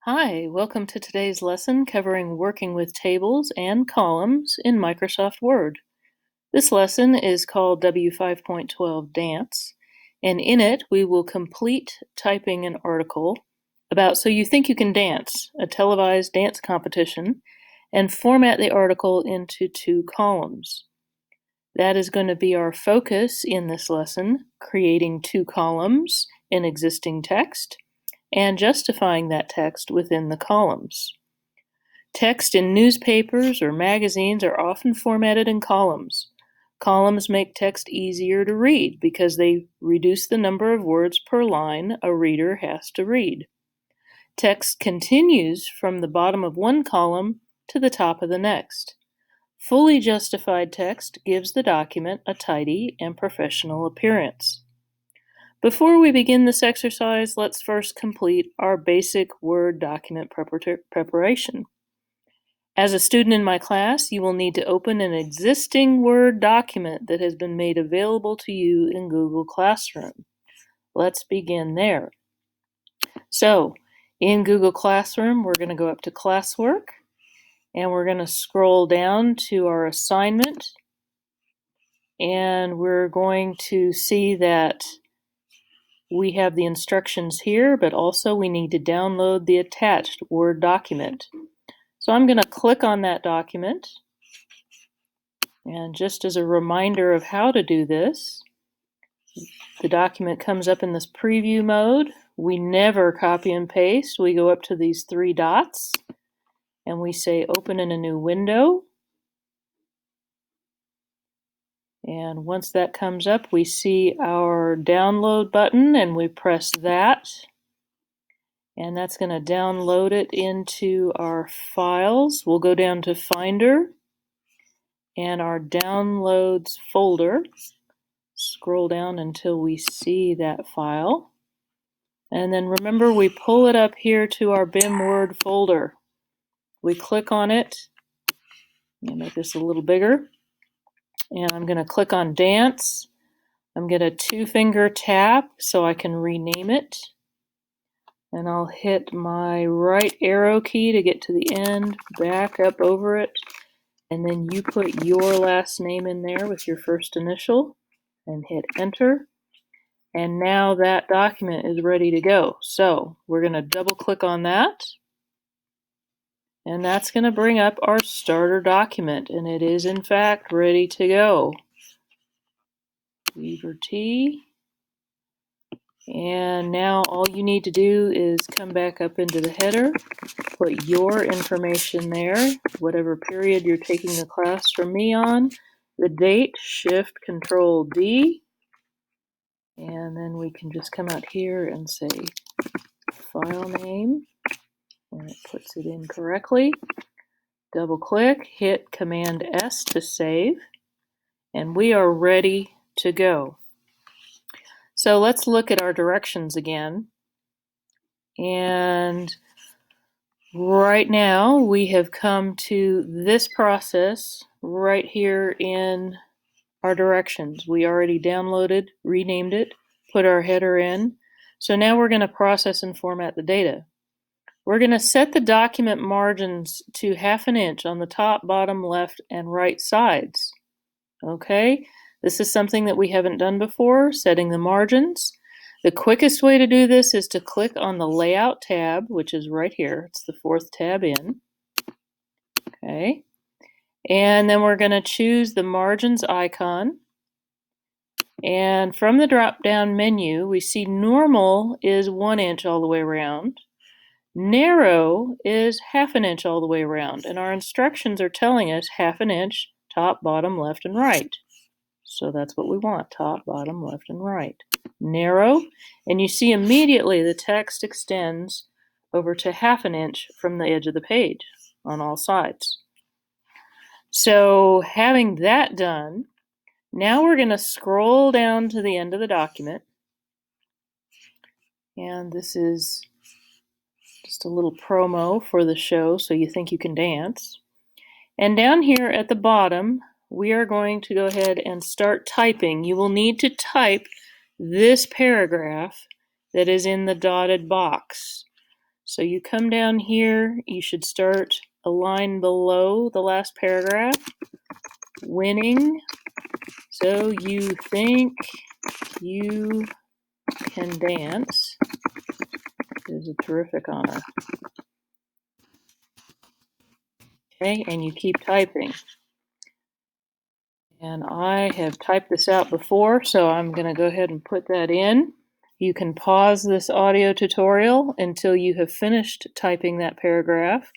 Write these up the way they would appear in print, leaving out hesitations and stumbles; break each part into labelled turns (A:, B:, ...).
A: Hi, welcome to today's lesson covering working with tables and columns in Microsoft Word. This lesson is called W5.12 Dance, and in it we will complete typing an article about So You Think You Can Dance, a televised dance competition, and format the article into two columns. That is going to be our focus in this lesson, creating two columns in existing text and justifying that text within the columns. Text in newspapers or magazines are often formatted in columns. Columns make text easier to read because they reduce the number of words per line a reader has to read. Text continues from the bottom of one column to the top of the next. Fully justified text gives the document a tidy and professional appearance. Before we begin this exercise, let's first complete our basic Word document preparation. As a student in my class, you will need to open an existing Word document that has been made available to you in Google Classroom. Let's begin there. So, in Google Classroom, we're going to go up to Classwork, and we're going to scroll down to our assignment, and we're going to see that we have the instructions here, but also we need to download the attached Word document. So I'm going to click on that document. And just as a reminder of how to do this, the document comes up in this preview mode. We never copy and paste. We go up to these three dots and we say open in a new window. And once that comes up, we see our download button and we press that. And that's going to download it into our files. We'll go down to Finder and our Downloads folder. Scroll down until we see that file. And then remember, we pull it up here to our BIM Word folder. We click on it. I'm going to make this a little bigger. And I'm going to click on Dance. I'm going to two-finger tap so I can rename it. And I'll hit my right arrow key to get to the end, back up over it, and then you put your last name in there with your first initial and hit enter. And now that document is ready to go. So we're going to double click on that. And that's going to bring up our starter document. And it is in fact ready to go. Lever T. And now all you need to do is come back up into the header, put your information there, whatever period you're taking the class from me on, the date, Shift Control D, and then we can just come out here and say file name, and it puts it in correctly. Double click, hit Command S to save, and we are ready to go. So let's look at our directions again. And right now we have come to this process right here in our directions. We already downloaded, renamed it, put our header in. So now we're going to process and format the data. We're going to set the document margins to 1/2 inch on the top, bottom, left, and right sides. Okay, this is something that we haven't done before, setting the margins. The quickest way to do this is to click on the Layout tab, which is right here. It's the 4th tab in. Okay, and then we're going to choose the margins icon. And from the drop-down menu, we see normal is 1 inch all the way around. Narrow is 1/2 inch all the way around, and our instructions are telling us 1/2 inch, top, bottom, left, and right. So that's what we want, top, bottom, left, and right. Narrow, and you see immediately the text extends over to 1/2 inch from the edge of the page on all sides. So having that done, now we're going to scroll down to the end of the document. And this is just a little promo for the show, So You Think You Can Dance. And down here at the bottom, we are going to go ahead and start typing. You will need to type this paragraph that is in the dotted box. So you come down here, you should start a line below the last paragraph. Winning, so you think you can dance is a terrific honor. Okay, and you keep typing. And I have typed this out before, so I'm going to go ahead and put that in. You can pause this audio tutorial until you have finished typing that paragraph.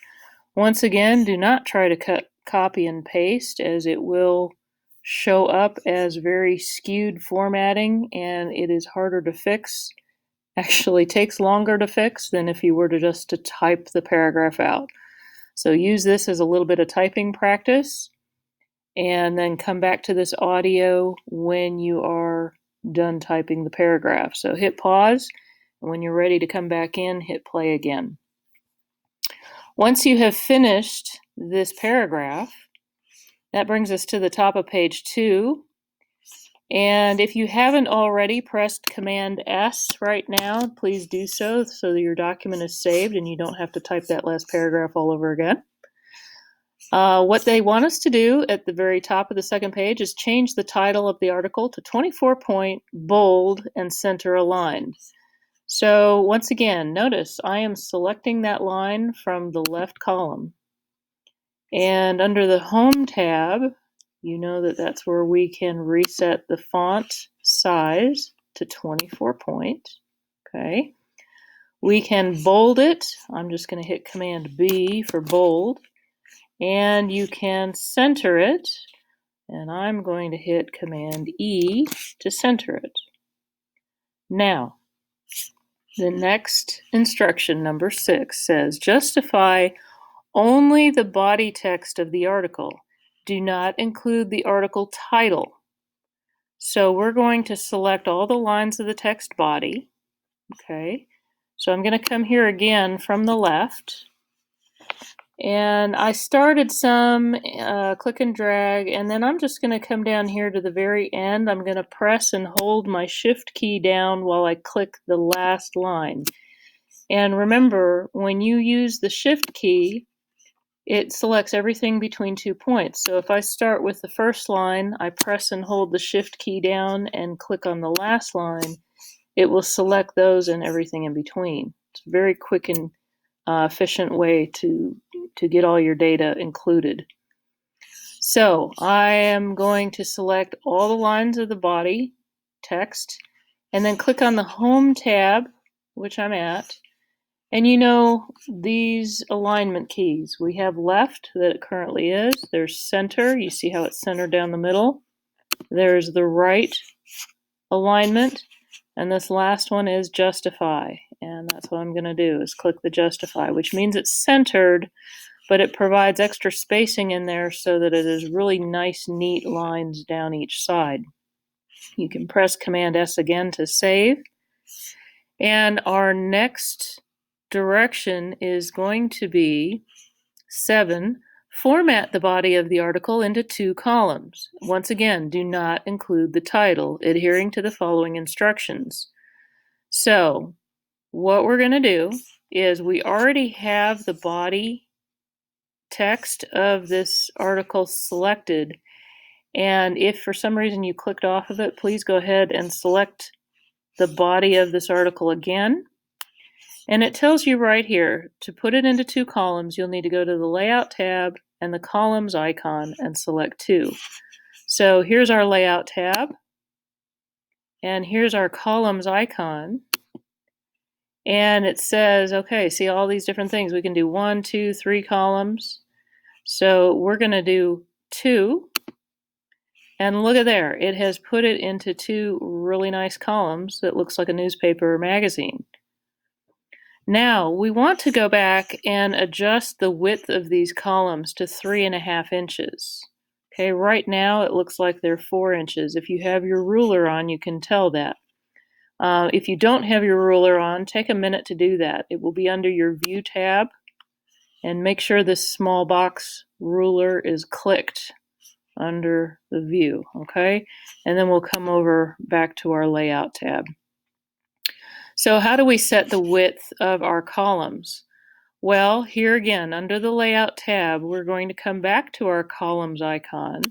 A: Once again, do not try to copy and paste, as it will show up as very skewed formatting and it is harder to fix. Actually takes longer to fix than if you were to just to type the paragraph out. So use this as a little bit of typing practice, and then come back to this audio when you are done typing the paragraph. So hit pause, and when you're ready to come back in, hit play again. Once you have finished this paragraph, that brings us to the top of page 2. And if you haven't already pressed Command S right now, please do so that your document is saved and you don't have to type that last paragraph all over again. What they want us to do at the very top of the second page is change the title of the article to 24-point, bold, and center aligned. So once again, notice I am selecting that line from the left column. And under the Home tab, you know that that's where we can reset the font size to 24 point. Okay. We can bold it. I'm just going to hit Command B for bold. And you can center it, and I'm going to hit Command E to center it. Now, the next instruction, number 6, says justify only the body text of the article. Do not include the article title. So we're going to select all the lines of the text body. Okay, so I'm going to come here again from the left. And I started some, click and drag, and then I'm just going to come down here to the very end. I'm going to press and hold my Shift key down while I click the last line. And remember, when you use the Shift key, it selects everything between 2 points. So if I start with the first line, I press and hold the Shift key down and click on the last line, it will select those and everything in between. It's a very quick and efficient way to get all your data included. So I am going to select all the lines of the body text and then click on the Home tab, which I'm at. And you know these alignment keys. We have left, that it currently is. There's center. You see how it's centered down the middle. There's the right alignment. And this last one is justify. And that's what I'm going to do, is click the justify, which means it's centered, but it provides extra spacing in there so that it is really nice, neat lines down each side. You can press Command S again to save. And our next direction is going to be 7. Format the body of the article into 2 columns. Once again, do not include the title, adhering to the following instructions. So, what we're going to do is we already have the body text of this article selected, and if for some reason you clicked off of it, please go ahead and select the body of this article again. And it tells you right here, to put it into 2 columns, you'll need to go to the Layout tab and the Columns icon and select 2. So here's our Layout tab, and here's our Columns icon. And it says, okay, see all these different things. We can do 1, 2, 3 columns. So we're going to do 2. And look at there, it has put it into 2 really nice columns that looks like a newspaper or magazine. Now, we want to go back and adjust the width of these columns to 3.5 inches. Okay, right now it looks like they're 4 inches. If you have your ruler on, you can tell that. If you don't have your ruler on, take a minute to do that. It will be under your View tab, and make sure this small box ruler is clicked under the View, okay? And then we'll come over back to our Layout tab. So how do we set the width of our columns? Well, here again, under the Layout tab, we're going to come back to our columns icon.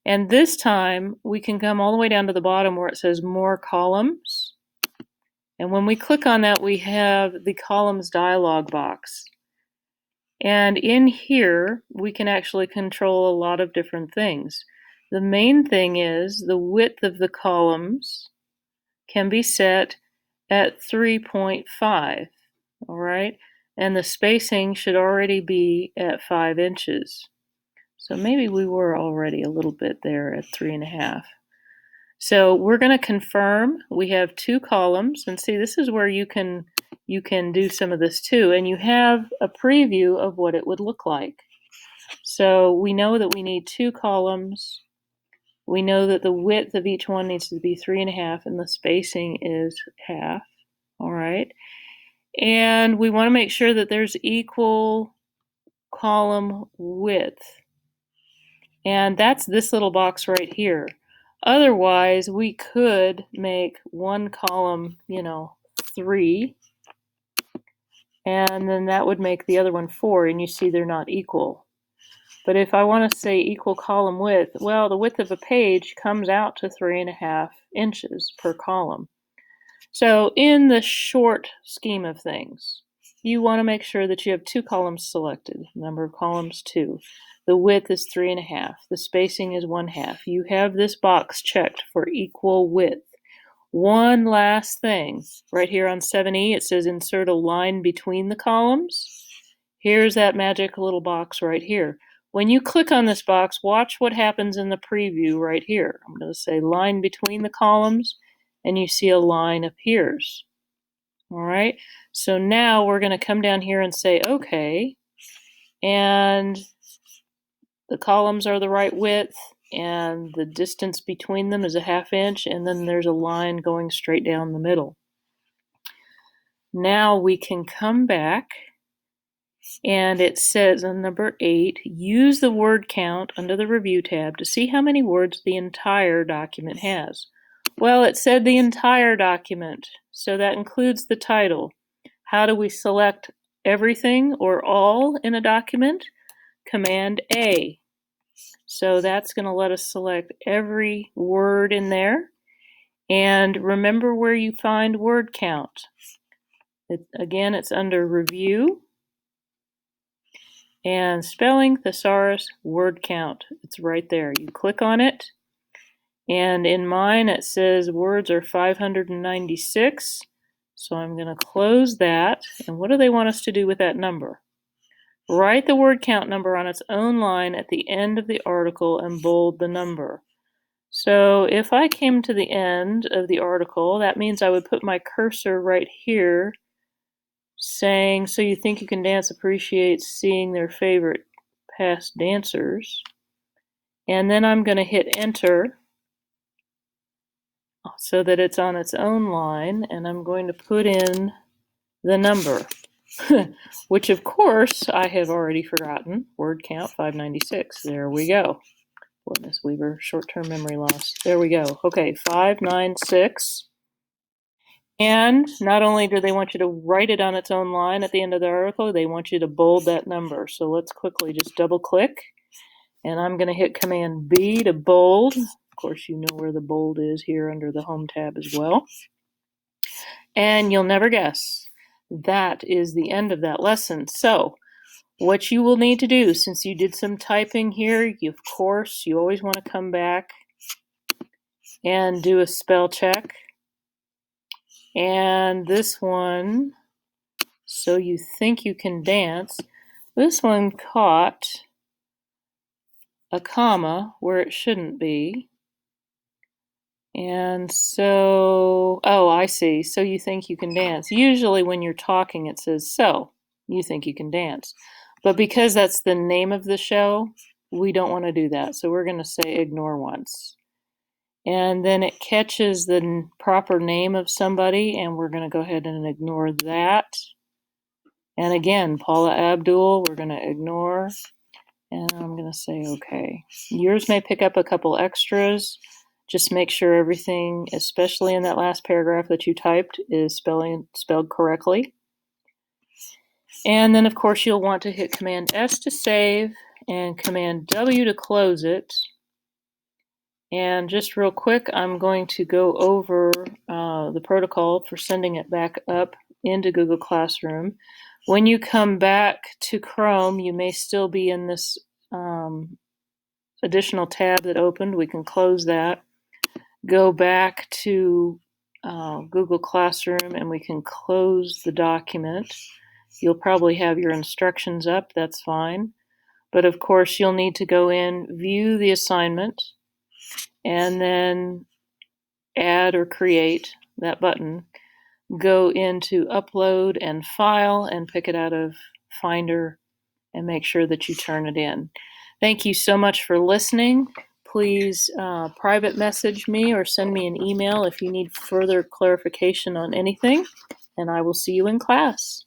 A: And this time, we can come all the way down to the bottom where it says More Columns. And when we click on that, we have the Columns dialog box. And in here, we can actually control a lot of different things. The main thing is the width of the columns can be set at 3.5, all right? And the spacing should already be at 5 inches. So maybe we were already a little bit there at 3.5. So we're going to confirm we have 2 columns, and see, this is where you can do some of this too, and you have a preview of what it would look like. So we know that we need 2 columns. We know that the width of each one needs to be 3.5 and the spacing is half. All right. And we want to make sure that there's equal column width. And that's this little box right here. Otherwise, we could make one column, 3, and then that would make the other one 4, and you see they're not equal. But if I want to say equal column width, well, the width of a page comes out to 3.5 inches per column. So in the short scheme of things, you want to make sure that you have 2 columns selected. Number of columns, 2. The width is 3.5. The spacing is 1/2. You have this box checked for equal width. One last thing. Right here on 7E, it says insert a line between the columns. Here's that magic little box right here. When you click on this box, watch what happens in the preview right here. I'm going to say line between the columns, and you see a line appears. All right, so now we're going to come down here and say OK, and the columns are the right width, and the distance between them is a 1/2 inch, and then there's a line going straight down the middle. Now we can come back, and it says on number 8, use the word count under the Review tab to see how many words the entire document has. Well, it said the entire document, so that includes the title. How do we select everything or all in a document? Command A. So that's going to let us select every word in there. And remember where you find word count. Again, it's under Review and Spelling, Thesaurus, Word Count. It's right there. You click on it, and in mine it says words are 596. So I'm going to close that. And what do they want us to do with that number? Write the word count number on its own line at the end of the article and bold the number. So if I came to the end of the article, that means I would put my cursor right here saying, so you think you can dance appreciates seeing their favorite past dancers. And then I'm going to hit enter so that it's on its own line, and I'm going to put in the number, which of course I have already forgotten. Word count 596. There we go. What, Miss Weaver? Short-term memory loss. There we go. Okay, 596. And not only do they want you to write it on its own line at the end of the article, they want you to bold that number. So let's quickly just double click, and I'm going to hit Command B to bold. Of course, you know where the bold is here under the Home tab as well. And you'll never guess, that is the end of that lesson. So what you will need to do, since you did some typing here, of course, you always want to come back and do a spell check. And this one, so you think you can dance, this one caught a comma where it shouldn't be. And so, oh, I see. So you think you can dance. Usually when you're talking, it says, so you think you can dance. But because that's the name of the show, we don't want to do that. So we're going to say ignore once. And then it catches the proper name of somebody, and we're going to go ahead and ignore that. And again, Paula Abdul, we're going to ignore. And I'm going to say okay. Yours may pick up a couple extras. Just make sure everything, especially in that last paragraph that you typed, is spelled correctly. And then, of course, you'll want to hit Command S to save and Command W to close it. And just real quick, I'm going to go over the protocol for sending it back up into Google Classroom. When you come back to Chrome, you may still be in this additional tab that opened. We can close that. Go back to Google Classroom and we can close the document. You'll probably have your instructions up, that's fine. But of course, you'll need to go in, view the assignment, and then add or create that button. Go into upload and file and pick it out of Finder and make sure that you turn it in. Thank you so much for listening. Please private message me or send me an email if you need further clarification on anything, and I will see you in class.